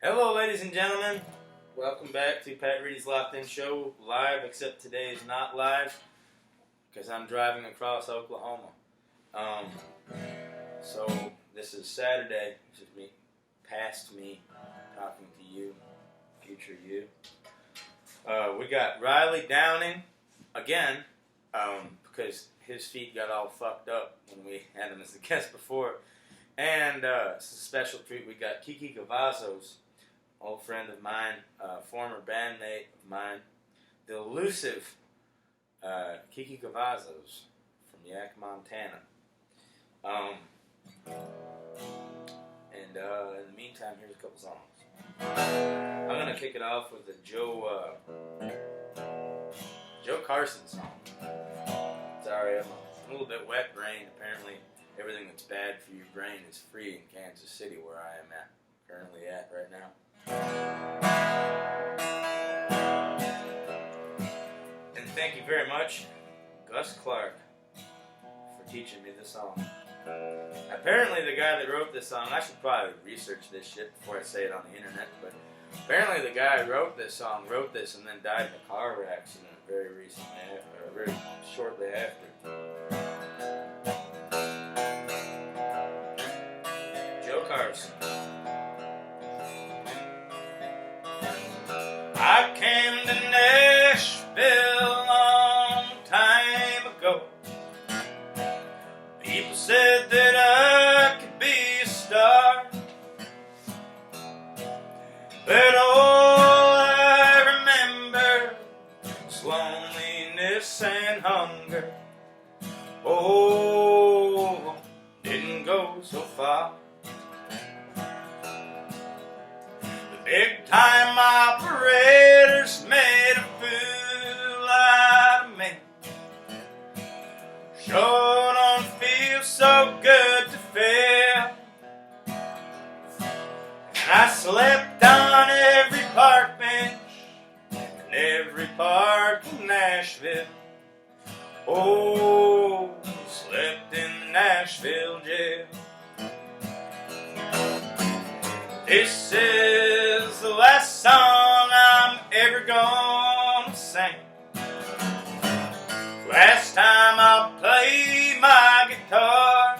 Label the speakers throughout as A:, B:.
A: Hello, ladies and gentlemen. Welcome back to Pat Reedy's Locked In Show, live, except today is not live because I'm driving across Oklahoma. So this is Saturday. This is me, past me, talking to you, future you. We got Riley Downing again, because his feet got all fucked up when we had him as a guest before. And it's a special treat. We got Kiki Cavazos, old friend of mine, former bandmate of mine, the elusive Kiki Cavazos from Yak, Montana. In the meantime, here's a couple songs. I'm gonna kick it off with a Joe Carson song. Sorry, I'm a little bit wet-brained. Apparently, everything that's bad for your brain is free in Kansas City, where I am currently at right now. And thank you very much, Gus Clark, for teaching me this song. Apparently the guy that wrote this song, I should probably research this shit before I say it on the internet, but apparently the guy who wrote this song wrote this and then died in a car accident very shortly after. Joe Carson. I came to Nashville a long time ago. People said that I could be a star, but all I remember was loneliness and hunger. Oh, didn't go so far. Big time operators made a fool out of me. Sure don't feel so good to fail. And I slept on every park bench in every park in Nashville. Oh, slept in the Nashville jail. This is the last song I'm ever gonna sing. Last time I'll play my guitar.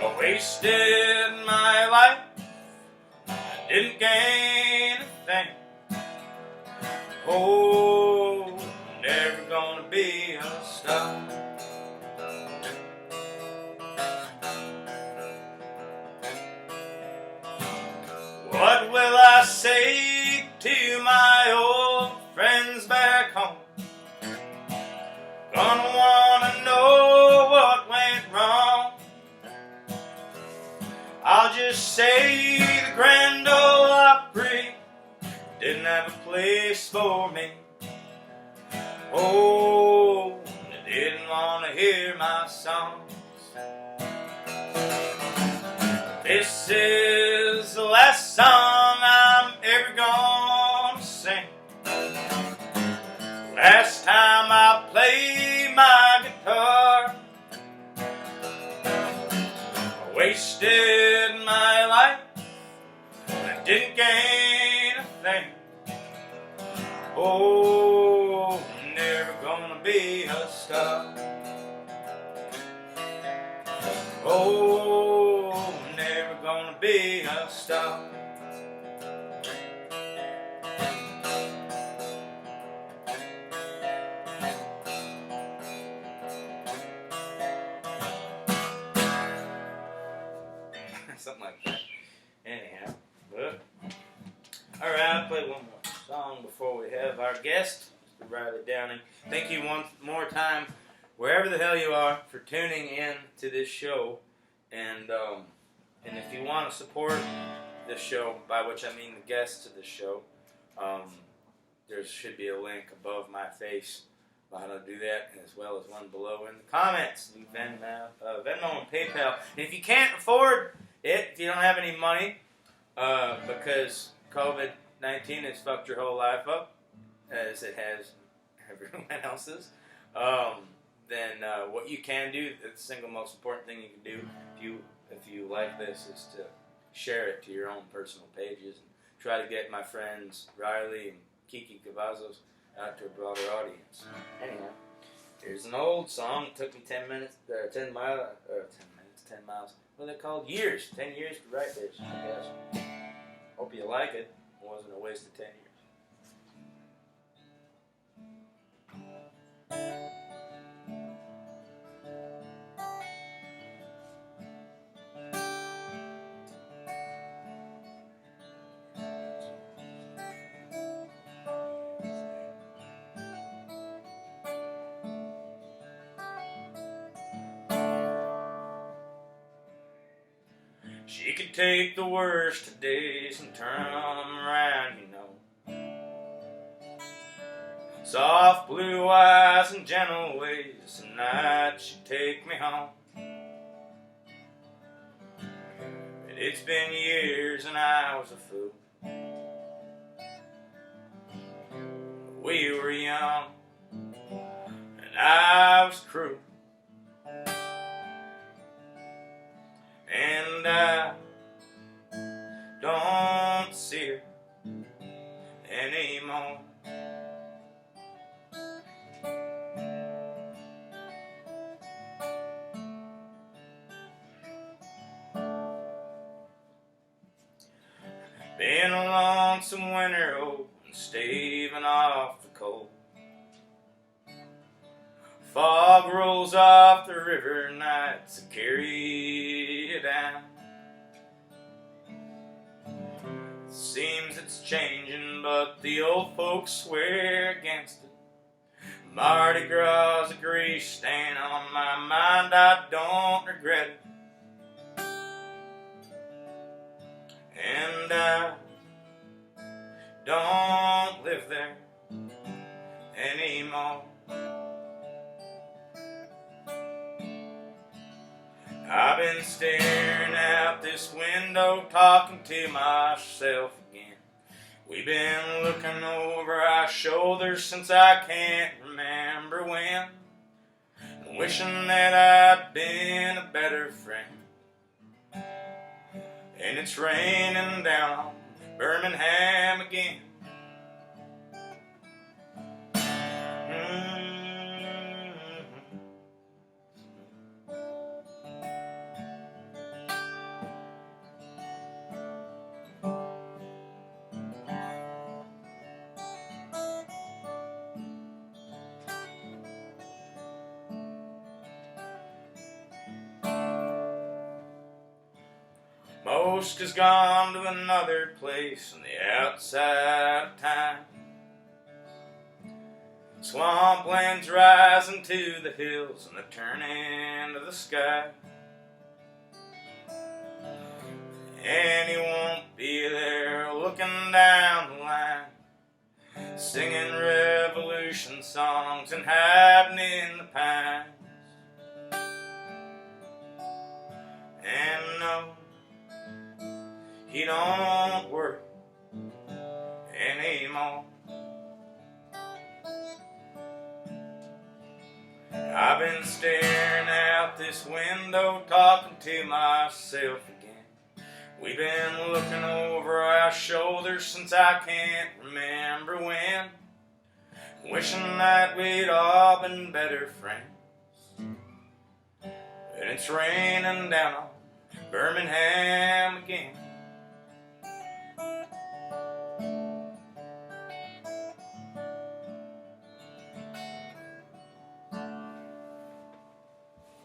A: I wasted my life, I didn't gain a thing. Oh, never gonna be a star. What will I say to my old friends back home? Gonna wanna know what went wrong. I'll just say the Grand Ole Opry didn't have a place for me. Oh, they didn't wanna hear my songs. This is the last song I'm ever gonna sing. Last time I played my guitar. I wasted my life, I didn't gain a thing. Oh, never gonna be a star. Oh, never gonna be a star. Something like that. Anyhow, but alright, I'll play one more song before we have our guest, Mr. Riley Downing. Thank you one more time, wherever the hell you are, for tuning in to this show. And if you want to support this show, by which I mean the guests of this show, there should be a link above my face on how to do that, as well as one below in the comments. Venmo and PayPal. And if you can't afford it, if you don't have any money, because COVID-19 has fucked your whole life up, as it has everyone else's, then what you can do, the single most important thing you can do if you like this, is to share it to your own personal pages. And try to get my friends Riley and Kiki Cavazos out to a broader audience. Anyhow, here's an old song. It took me 10 miles. What are they called? Years. 10 years to write this, I guess. Hope you like it. It wasn't a waste of 10 years. She could take the worst of days and turn them around, you know. Soft blue eyes and gentle ways, and night she'd take me home. But it's been years and I was a fool. We were young and I was cruel. And I don't see her anymore. Been a lonesome winter old and staving off the cold. Fog rolls off the river nights that carry you down. Seems it's changing, but the old folks swear against it. Mardi Gras, a grease stain on my mind, I don't regret it. And I don't live there anymore. I've been staring out this window, talking to myself again. We've been looking over our shoulders since I can't remember when, and wishing that I'd been a better friend. And it's raining down on Birmingham again. Most has gone to another place on the outside of time. Swamplands rising to the hills and the turning of the sky. And he won't be there looking down the line, singing revolution songs and hiding in the pines. And no, he don't worry anymore. I've been staring out this window, talking to myself again. We've been looking over our shoulders since I can't remember when, wishing that we'd all been better friends. And it's raining down on Birmingham again.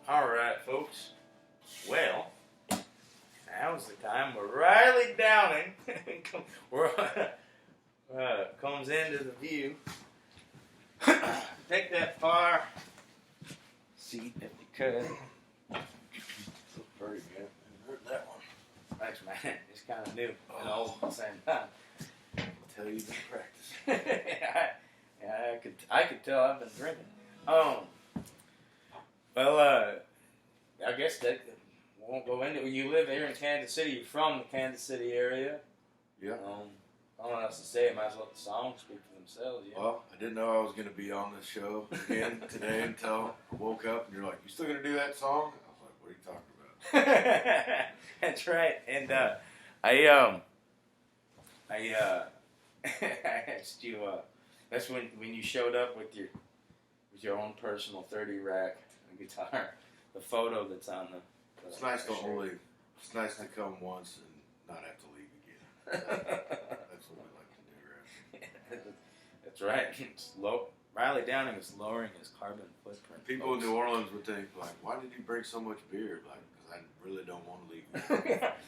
A: Alright, folks. Well, now's the time where Riley Downing comes into the view. Take that far seat if you could.
B: Looks pretty good. Heard that one.
A: Thanks, man. It's kind of new and old at the same time.
B: Tell you to practice.
A: I could tell I've been drinking. Well, I guess that won't go into it. You live here in Kansas City. You're from the Kansas City area.
B: Yeah.
A: I don't know what else to say. Might as well let the songs speak for themselves. Yeah.
B: Well, I didn't know I was going to be on this show again today until I woke up and you're like, "You still going to do that song?" I was like, "What are you talking about?"
A: That's right. And I asked you. That's when you showed up with your own personal 30 rack guitar. The photo that's on the.
B: It's nice to It's nice to come once and not have to leave again. That's what we like to do around here.
A: That's right. It's Riley Downing is lowering his carbon footprint.
B: People in New Orleans would think, like, why did you bring so much beer? Like, because I really don't want to leave.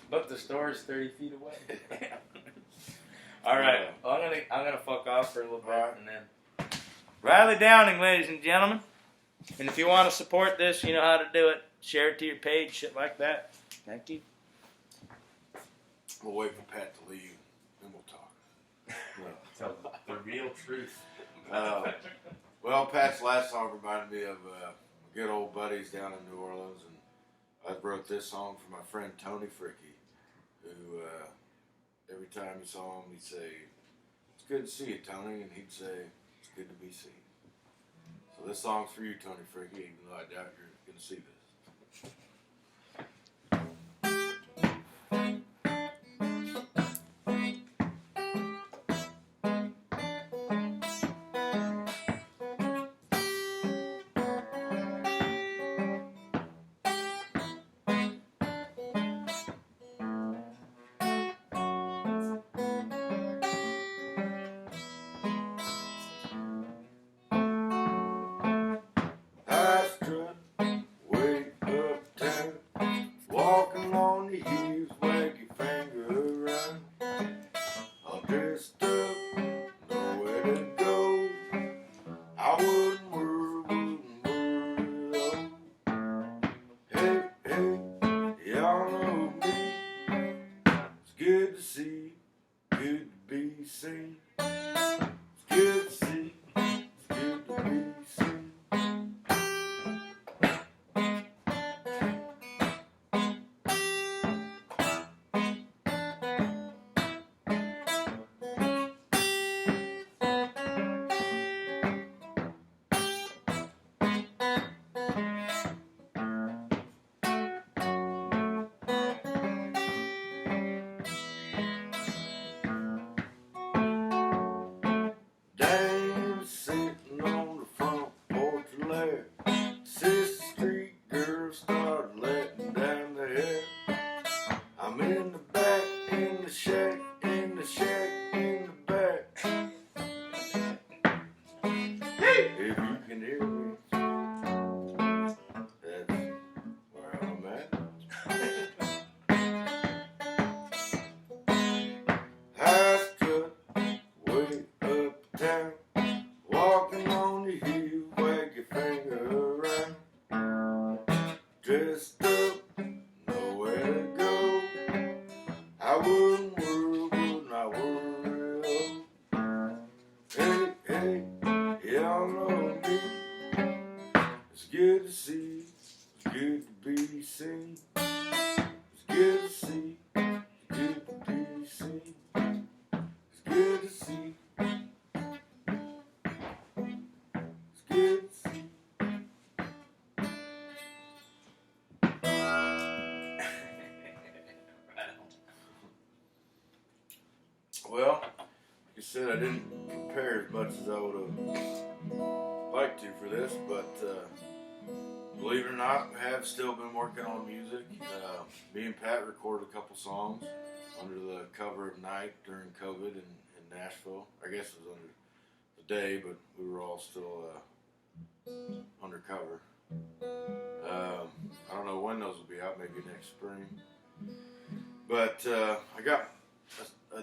A: But the store is 30 feet away. All right. Well, I'm gonna fuck off for a little bit, and then Riley Downing, ladies and gentlemen. And if you want to support this, you know how to do it. Share it to your page, shit like that. Thank you.
B: We'll wait for Pat to leave, then we'll talk.
A: Tell the real truth.
B: Well, Pat's last song reminded me of good old buddies down in New Orleans, and I wrote this song for my friend Tony Fricky, who every time he saw him, he'd say, "It's good to see you, Tony," and he'd say, "It's good to be seen." So this song's for you, Tony Fricky, even though I doubt you're going to see this. Well, like I said, I didn't prepare as much as I would have liked to for this, but believe it or not, I have still been working on music. Me and Pat recorded a couple songs under the cover of night during COVID in Nashville. I guess it was under the day, but we were all still undercover. I don't know when those will be out, maybe next spring. But I got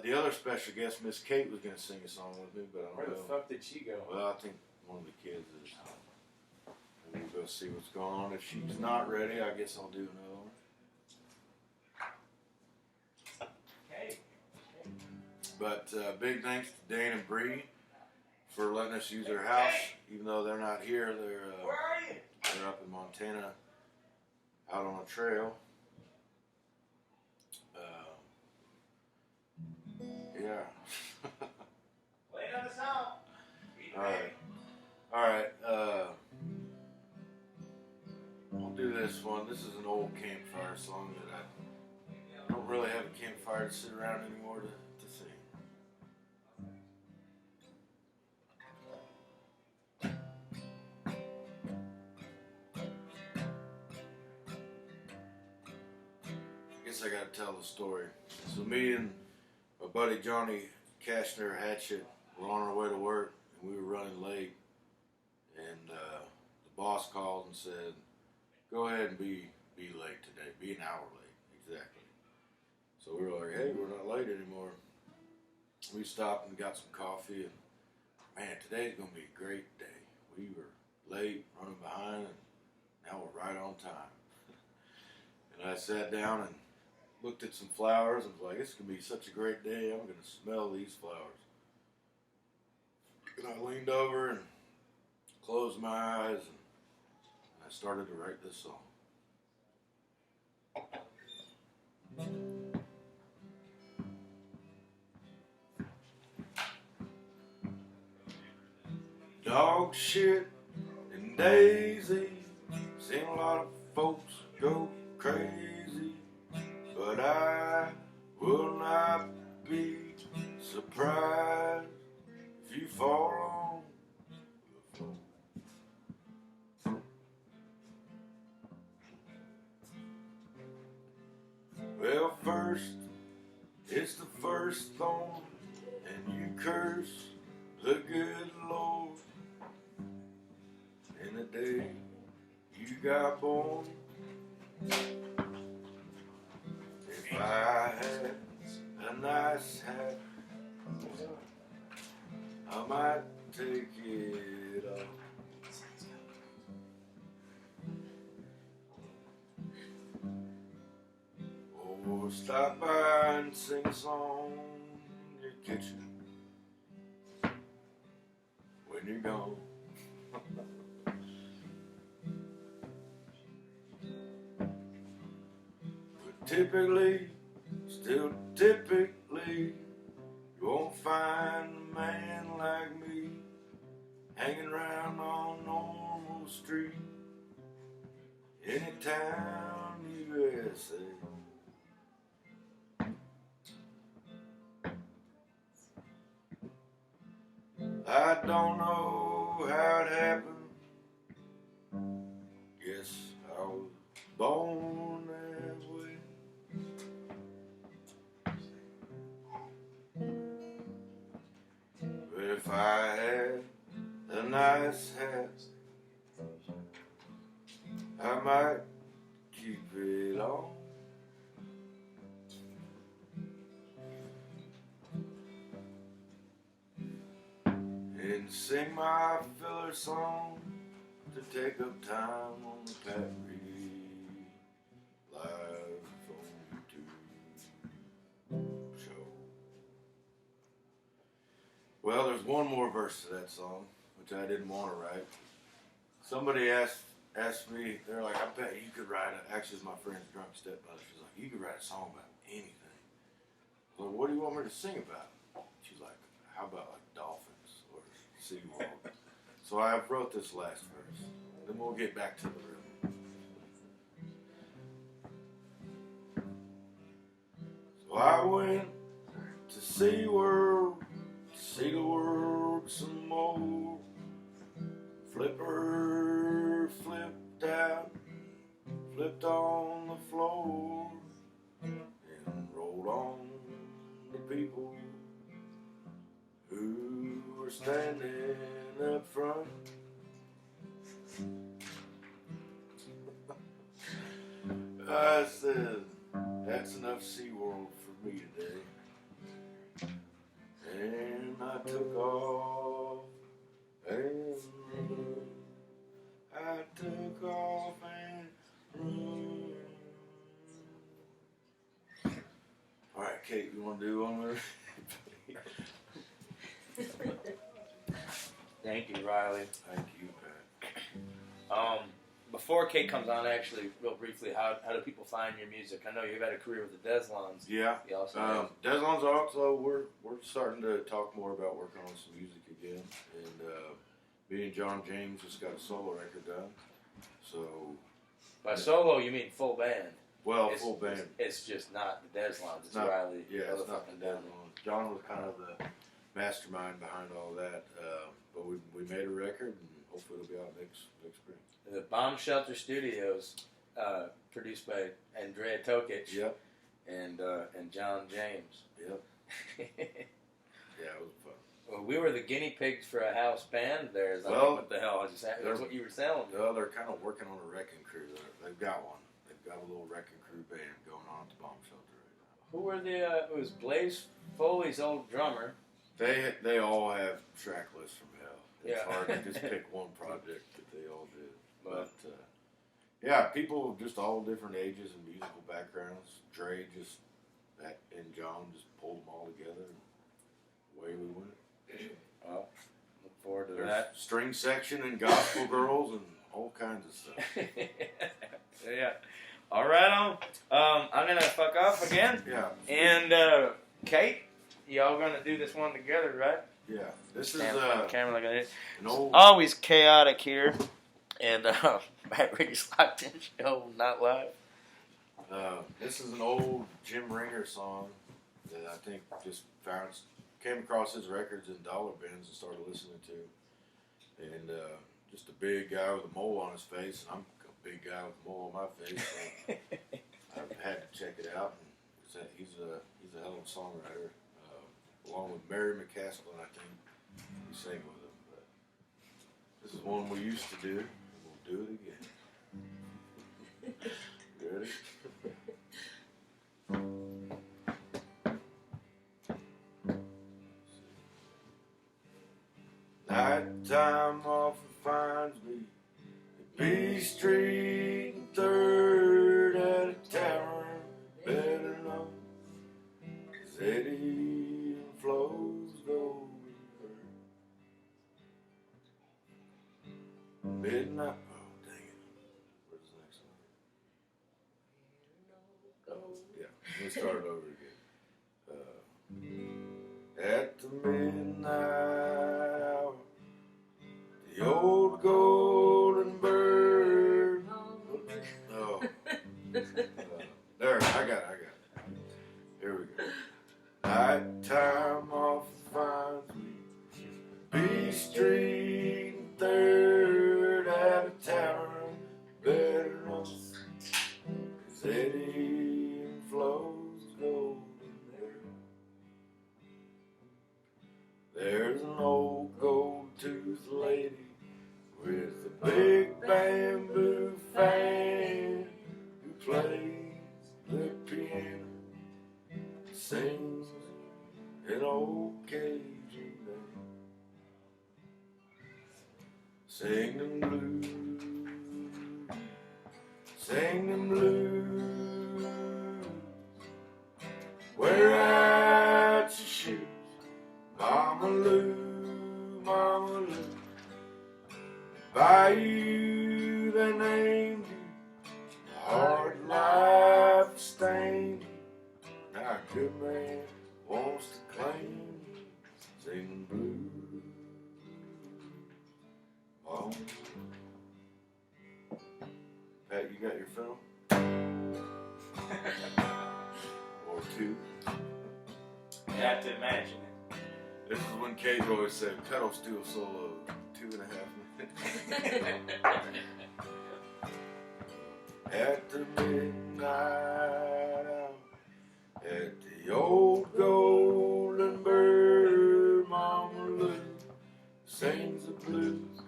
B: the other special guest, Miss Kate, was going to sing a song with me, but I don't know.
A: Where the fuck did she go?
B: Well, I think one of the kids is. We'll go see what's going on. If she's not ready, I guess I'll do another one.
A: Hey.
B: But big thanks to Dane and Bree for letting us use their house, even though they're not here. They're
A: Where are you?
B: They're up in Montana, out on a trail. Yeah.
A: Play another song.
B: All right. I'll do this one. This is an old campfire song that I don't really have a campfire to sit around anymore to sing. I guess I gotta tell the story. So me and my buddy Johnny Cashner Hatchet were on our way to work, and we were running late. And the boss called and said, "Go ahead and be late today. Be an hour late, exactly." So we were like, "Hey, we're not late anymore." We stopped and got some coffee, and man, today's gonna be a great day. We were late, running behind, and now we're right on time. And I sat down and looked at some flowers and was like, "It's gonna be such a great day. I'm gonna smell these flowers." And I leaned over and closed my eyes, and I started to write this song. Dog shit and Daisy, seen a lot of folks go crazy, but I will not be surprised if you fall on the floor. Well, first, it's the first thorn, and you curse the good Lord. In the day you got born, if I had a nice hat, I might take it off. Or stop by and sing a song in your kitchen when you're gone. But typically, still typically, you won't find a man like me hanging around on normal street, any town, USA. I don't know how it happened. Guess I was born that way. But if I had a nice hat, I might keep it on. And sing my filler song to take up time on the Pat Reedy live on YouTube show. Well, there's one more verse to that song, which I didn't want to write. Somebody asked me, they're like, "I bet you could write it." Actually, it's my friend's drunk stepmother. She's like, "You could write a song about anything." I was like, "What do you want me to sing about?" She's like, "How about like dolphins or SeaWorld?" So I wrote this last verse. Then we'll get back to the room. So I went to SeaWorld to see the world some more. Flipper flipped out, flipped on the floor, and rolled on the people who were standing up front. I said, "That's enough SeaWorld for me today." And I took off, and I took off and run. All right, Kate, you want to do one more?
A: Thank you, Riley.
B: Thank you, Pat.
A: Before Kate comes on, actually, real briefly, how do people find your music? I know you've had a career with the Deslondes.
B: Yeah.
A: You also
B: Deslondes also, we're starting to talk more about working on some music again. And me and John James just got a solo record done. So
A: by solo, you mean full band?
B: Well, full band.
A: It's just not the Deslondes. It's
B: Not-
A: Riley.
B: Yeah, it's not
A: motherfucking
B: the Deslondes. John was kind of the mastermind behind all that. But we made a record, and hopefully it'll be out next spring.
A: The Bomb Shelter Studios, produced by Andrea Tokic.
B: Yep.
A: And John James.
B: Yep. Yeah, it was fun.
A: Well, we were the guinea pigs for a house band there. I
B: Well,
A: think what the hell I just said. That's what you were telling me.
B: Well, they're kind of working on a wrecking crew. They've got one. They've got a little wrecking crew band going on at the Bomb Shelter right now.
A: Who were it was Blaze Foley's old drummer.
B: They all have track lists from hell. It's
A: Yeah.
B: hard to just pick one project that they all did. But yeah, people of just all different ages and musical backgrounds. Dre and John just pulled them all together, and away we went.
A: Well, look forward to
B: There's
A: that.
B: string section and gospel girls and all kinds of stuff.
A: Yeah. All right, I'm gonna fuck off again.
B: Yeah.
A: And Kate, y'all gonna do this one together, right?
B: Yeah. This is
A: Stand in front of the camera like this.
B: an old.
A: Always chaotic here, and Pat Reedy's locked in show, not live.
B: This is an old Jim Ringer song that I think just came across his records in dollar bins and started listening to. And just a big guy with a mole on his face, and I'm a big guy with a mole on my face, so I had to check it out. And he's a hell of a songwriter, along with Mary McCaskill, I think we sang with him. But this is one we used to do, and we'll do it again. You ready? Nighttime often finds me at B Street and 3rd at a tavern, better known as Eddie and Flo's Golden Bird. Midnight. Oh, dang it. Where's the next one? Yeah, let me start it over again. At the midnight hour, the old golden bird. Oh. There, I got it. Here we go. Nighttime often finds me B Street and 3rd at a tavern, better known as Eddie and Flo's Golden Bird. There's an old gold-toothed lady with a big bamboo fan who plays the piano, sings an old Cajun band, sing them blues, sing them blues, wear out your shoes, Mama Lou, Mama Lou. By you they named you, the hard life stained you. Now a good man wants to claim you, singing blues. Oh. Pat, you got your film? Or two?
A: You have to imagine it.
B: This is when Kate always said, Cuddle Steel solo, 2.5 minutes. At the midnight hour, at the old golden bird, Mama Lou sings the blues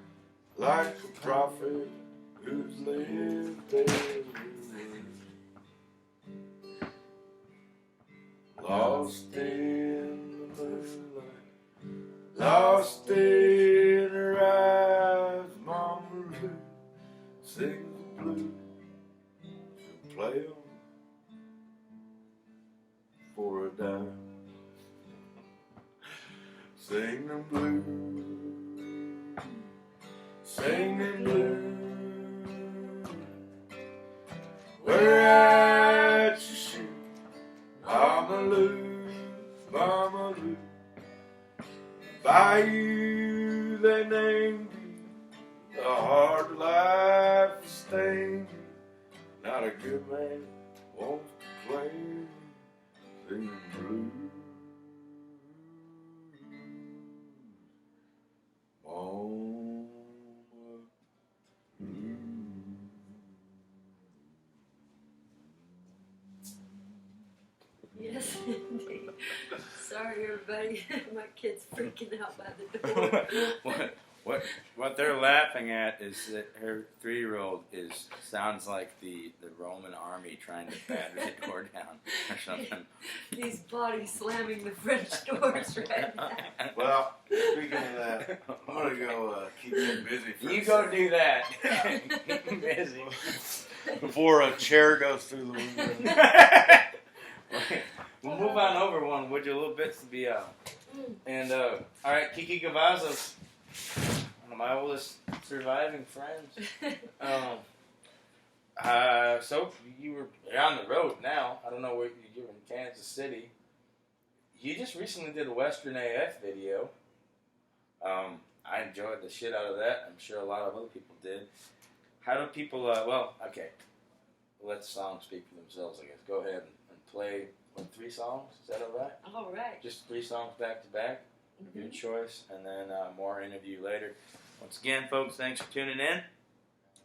B: like a prophet who's lived everywhere. Lost in the moonlight, lost in her eyes, Mama Lou sings the blues. She'll play 'em for a dime. Sing them blues, sing them blues. Wear out your shoes, Mama Lou, Mama Lou. By you they named you, the hard life stained you. Not a good man
C: Yes, indeed. Sorry, everybody. My kid's freaking out by the door.
A: What they're laughing at is that her 3-year-old sounds like the Roman army trying to batter the door down or something.
C: He's body slamming the French doors right now.
B: Well, speaking of that, I'm gonna go keep him busy. For
A: You
B: a
A: go
B: second.
A: do that. Keep him busy.
B: Before a chair goes through the window.
A: We'll move on over one, would you? A little bits to be out. And all right, Kiki Cavazos, one of my oldest surviving friends. So you were on the road now. I don't know where you're in Kansas City. You just recently did a Western AF video. I enjoyed the shit out of that. I'm sure a lot of other people did. How do people? Okay. Let the songs speak for themselves, I guess. Go ahead and play 3 songs. Is that all right?
C: All right.
A: Just 3 songs back to back.
C: Mm-hmm.
A: Good choice. And then more interview later. Once again, folks, thanks for tuning in.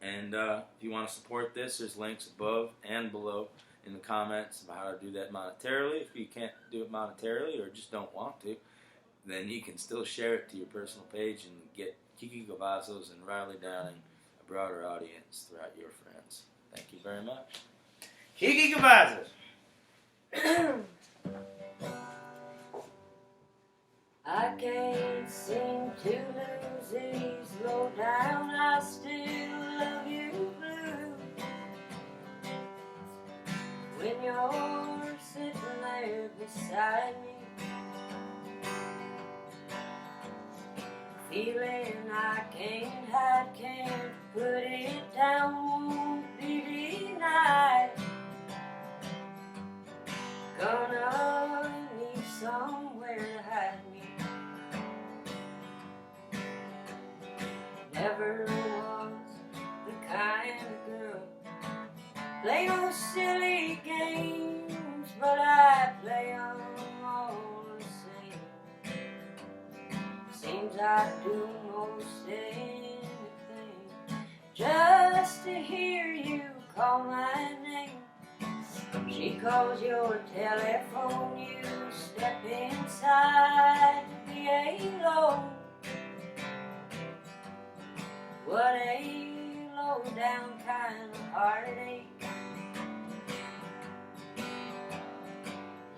A: And if you want to support this, there's links above and below in the comments about how to do that monetarily. If you can't do it monetarily or just don't want to, then you can still share it to your personal page and get Kiki Cavazos and Riley Downing a broader audience throughout your friends. Thank you very much. Kiki Cavazos.
C: I can't seem to lose these low down, I still love you blue. When you're sitting there beside me, feeling I can't hide, can't put it down, won't be denied. Gonna need somewhere to hide me. Never was the kind of girl play no silly games, but I play 'em all the same. Seems I do most anything just to hear you call my name. She calls your telephone, you step inside to be alone. What a low down kind of heartache.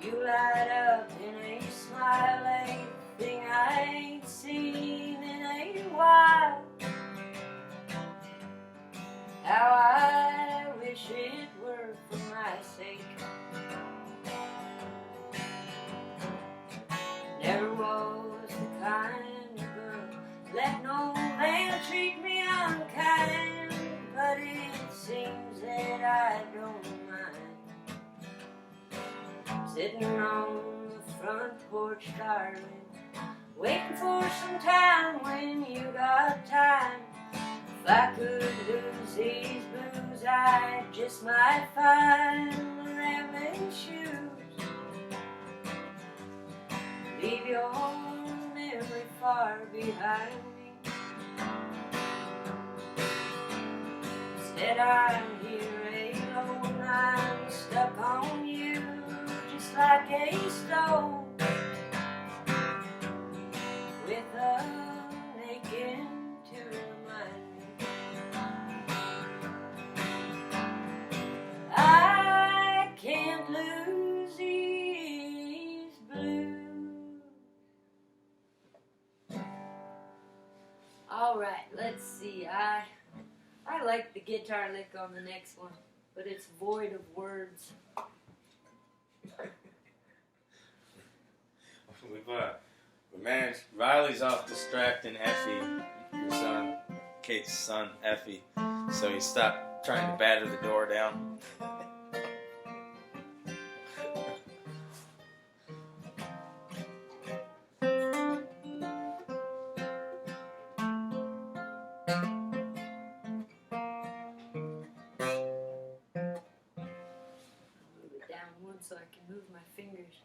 C: You light up in a smile, a thing I ain't seen in a while. How I wish it were for my sake. Never was the kind of girl let no man treat me unkind, but it seems that I don't mind. Sitting on the front porch, darling, waiting for some time when you got time. If I could lose these blues, I just might find the rambling shoes. Leave your memory far behind me. Instead I'm here alone, I'm stuck on you, just like a stone, with a naked to remind me. I can't lose these blues. All right, let's see. I like the guitar lick on the next one, but it's void of words.
A: We managed. Riley's off distracting Effie, your son, Kate's son, Effie. So he stopped trying to batter the door down.
C: Move it down one so I can move my fingers.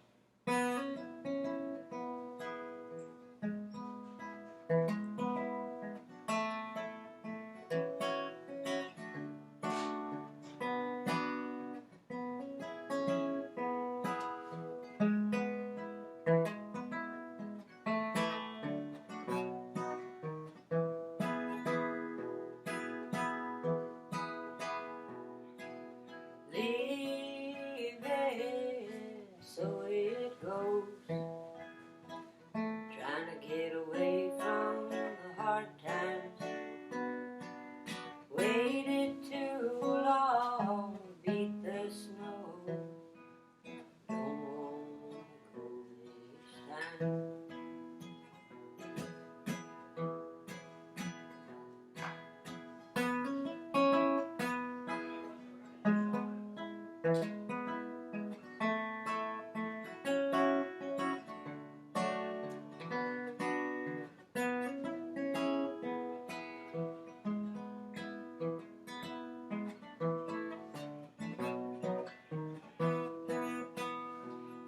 C: goes, trying to get away from the hard times. Waited too long to beat the snow. Don't wanna go this time.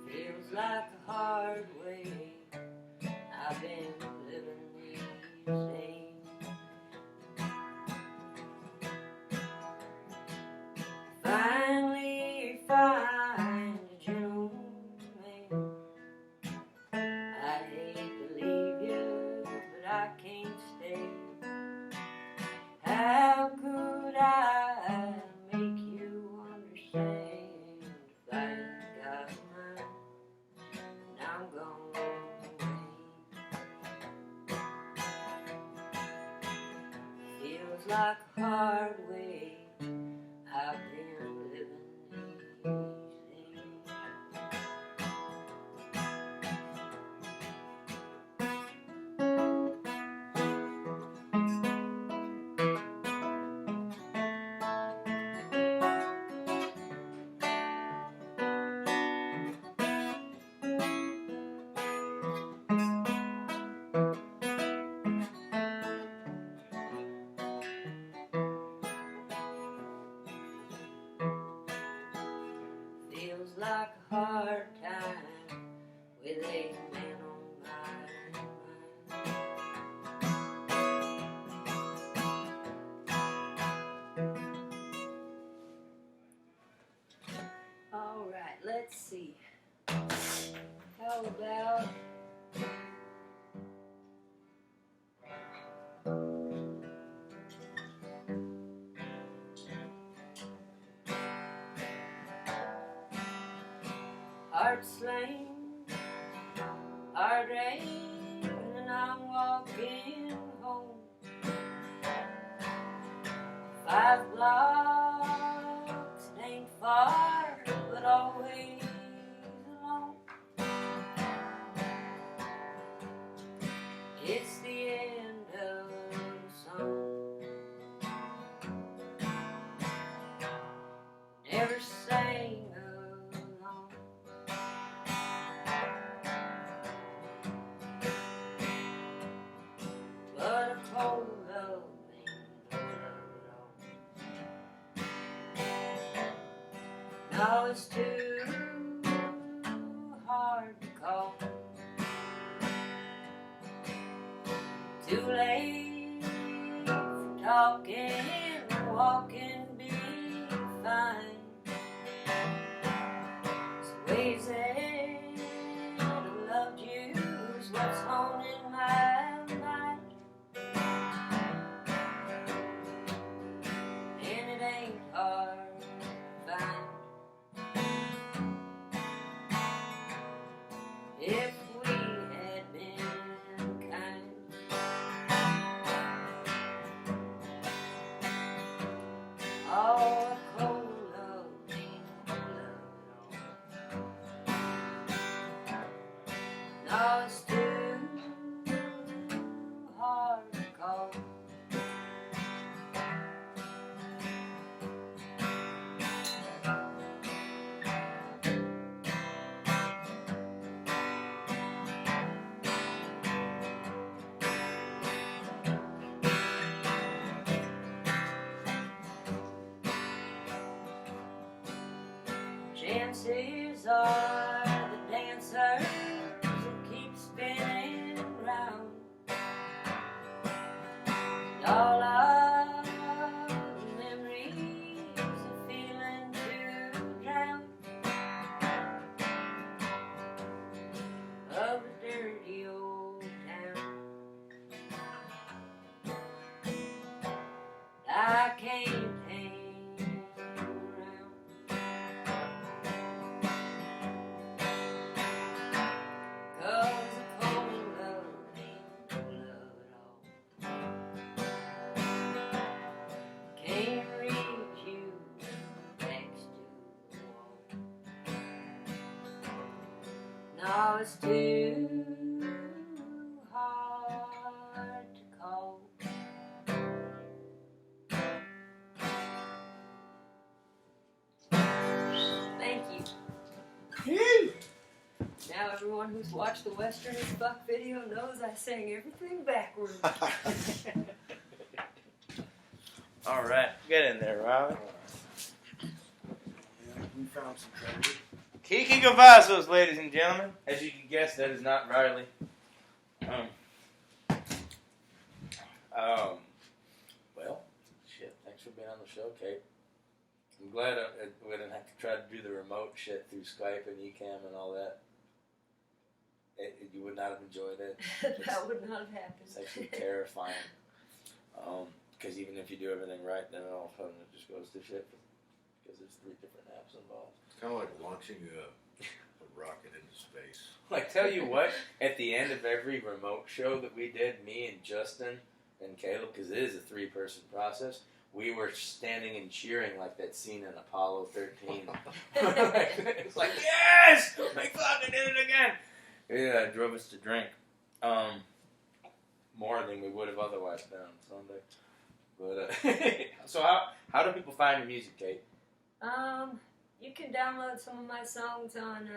C: Feels like a hard way I've been living these days. Finally find a gentleman. I hate to leave you, but I can't stay. How could I make you understand if I ain't got mine? And I'm gone away. Feels like a hard way I've been living these days. Feels like a hard time with a man on my mind. All right, let's see. How about heart slain, heart rain, and I'm walking home. 5 blocks, it ain't far, but always alone. It's the end of the song. Never sang along. But a cold love ain't no love at all. No, it's too hard to call. Too late for talking, walking be fine. So ways that I loved you is what's haunting my mind. And it ain't hard to find. If we had been kind, oh, a cold love ain't no love at all. No, it's too hard to call. Chances are the dancers will keep spinning round. All of the memories of feeling to drown, of a dirty old town. I can't hang around. No, it's too hard to call. Thank you.
A: Phew.
C: Now everyone who's watched the Western as Fuck video knows I sang everything backwards.
A: All right, get in there, Riley.
B: We found some treasure.
A: Kiki Cavazos, ladies and gentlemen. As you can guess, that is not Riley. Well, shit. Thanks for being on the show, Kate. I'm glad we didn't have to try to do the remote shit through Skype and Ecamm and all that. You would not have enjoyed it.
C: That would not have happened.
A: It's actually terrifying. Because even if you do everything right, then all of a sudden it just goes to shit. Because there's 3 different apps involved.
B: It's kind of like launching a rocket into space.
A: Like, tell you what, at the end of every remote show that we did, me and Justin and Caleb, because it is a 3-person process, we were standing and cheering like that scene in Apollo 13. It's like, yes! My fucking did it again! Yeah, it drove us to drink. More than we would have otherwise done on Sunday. But, so how do people find your music, Kate?
C: You can download some of my songs on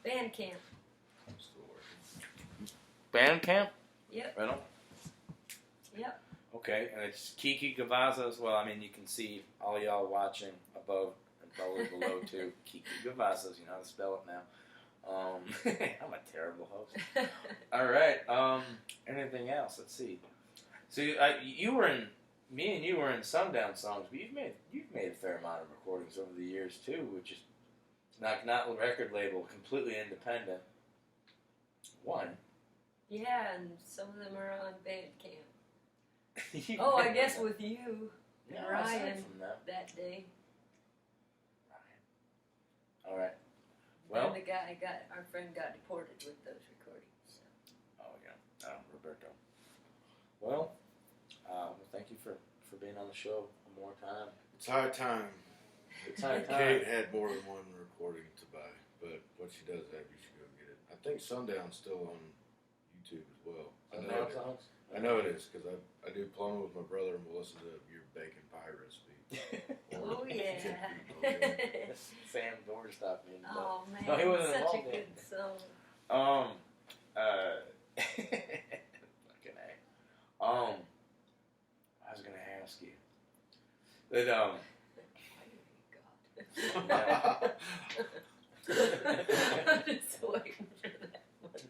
C: Bandcamp.
B: I'm still working.
A: Bandcamp?
C: Yep.
A: Right on.
C: Yep.
A: Okay, and it's Kiki Cavazos. Well, I mean, you can see all y'all watching above and probably below too. Kiki Cavazos, you know how to spell it now. I'm a terrible host. All right. Anything else? Let's see. So you were in. Me and you were in Sundown Songs, but you've made a fair amount of recordings over the years too, which is not a record label, completely independent. One.
C: Yeah, and some of them are on Bandcamp.
A: You
C: Oh, I
A: made
C: guess
A: them.
C: with you and
A: No, aside
C: Ryan
A: from that.
C: day.
A: All right. Well.
C: And our friend got deported with those recordings. So.
A: Oh yeah, Roberto. Well, thank you for being on the show one more time.
B: It's high time.
A: It's high time.
B: Kate had more than one recording to buy, but what she does have, you should go get it. I think Sundown's still on YouTube as well.
A: Sundown Songs?
B: I know it is, because I do plumbing with my brother and we'll listen to your bacon pie recipe.
C: Oh yeah.
A: Sam Doorstop me.
C: Oh man,
A: No, he wasn't
C: such a
A: involved in
C: good
A: it.
C: song.
A: Fucking A. I was gonna ask you that
C: God. I'm just waiting for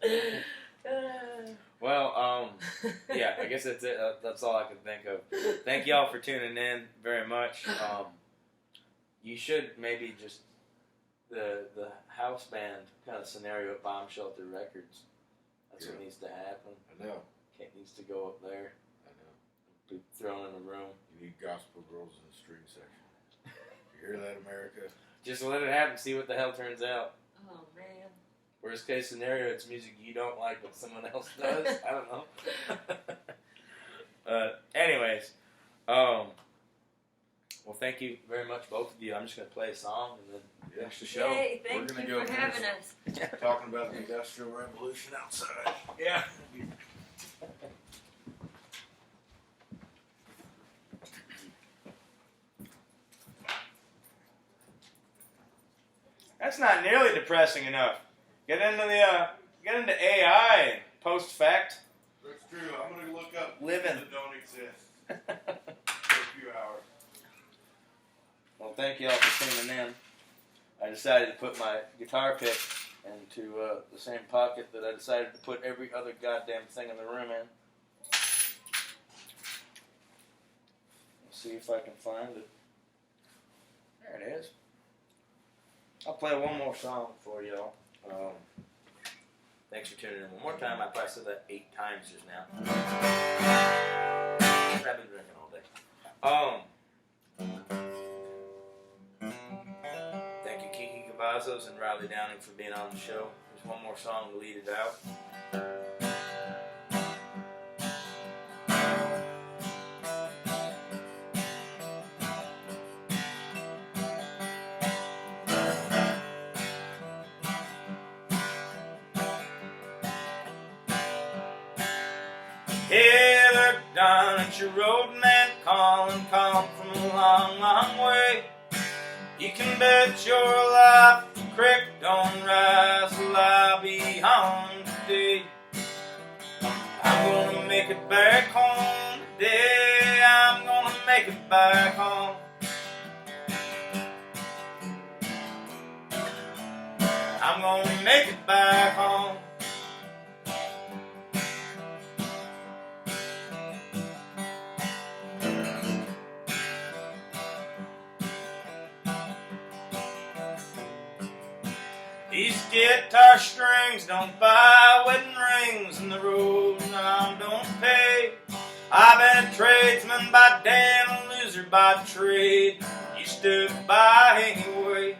C: that.
A: Well, yeah, I guess that's it. That's all I can think of. Thank y'all for tuning in very much. You should maybe just the house band kind of scenario at Bomb Shelter Records. That's what needs to happen.
B: I know.
A: Kate needs to go up there.
B: I know.
A: Be thrown in a room.
B: You need gospel girls in the string section. You hear that, America?
A: Just let it happen. See what the hell turns out.
C: Oh man.
A: Worst case scenario, it's music you don't like, but someone else does. I don't know. Anyways, well, thank you very much, both of you. I'm just gonna play a song and then finish the show.
C: Yay,
B: We're
C: thank
B: gonna
C: you
B: go
C: for
B: finish.
C: having us.
B: Talking about the Industrial Revolution outside.
A: Yeah. That's not nearly depressing enough. Get into AI and post fact.
B: That's true. I'm going to look up
A: Living.
B: that don't exist for a few hours.
A: Well, thank you all for tuning in. I decided to put my guitar pick into the same pocket that I decided to put every other goddamn thing in the room in. Let's see if I can find it. There it is. I'll play one more song for y'all. Thanks for tuning in one more time. I probably said that 8 times just now. I've been drinking all day. Thank you, Kiki Cavazos and Riley Downing, for being on the show. There's one more song to lead it out. country roadman calling from a long, long way. You can bet your life the creek don't rise till I be home today. I'm gonna make it back home today. I'm gonna make it back home. I'm gonna make it back home. These guitar strings don't buy wedding rings, and the road don't pay. I've been a tradesman by day and a loser by trade. You stood by anyway.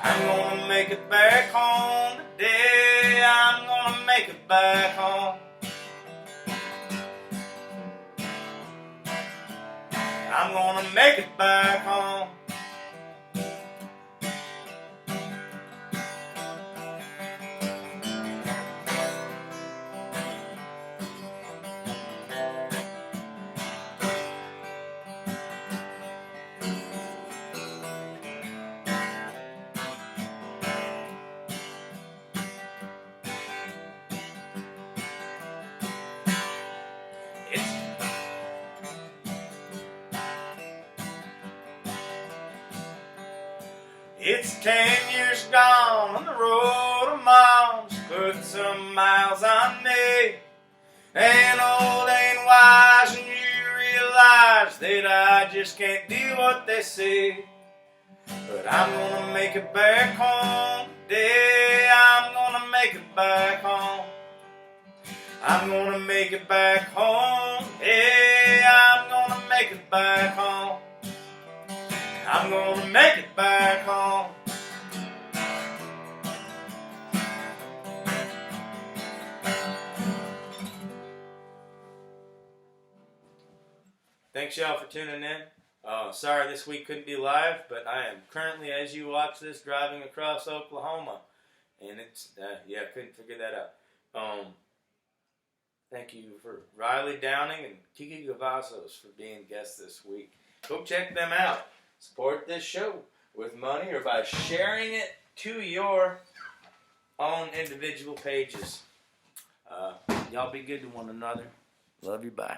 A: I'm gonna make it back home today. I'm gonna make it back home. I'm gonna make it back home. It's 10 years gone on the road of miles, put some miles on me. Ain't old, ain't wise, and you realize that I just can't do what they say. But I'm gonna make it back home today. I'm gonna make it back home. I'm gonna make it back home. Hey, I'm gonna make it back home. I'm gonna make it back home. Thanks y'all for tuning in. Sorry this week couldn't be live, but I am currently, as you watch this, driving across Oklahoma. And it's, couldn't figure that out. Thank you for Riley Downing and Kiki Cavazos for being guests this week. Go check them out. Support this show with money or by sharing it to your own individual pages. Y'all be good to one another. Love you. Bye.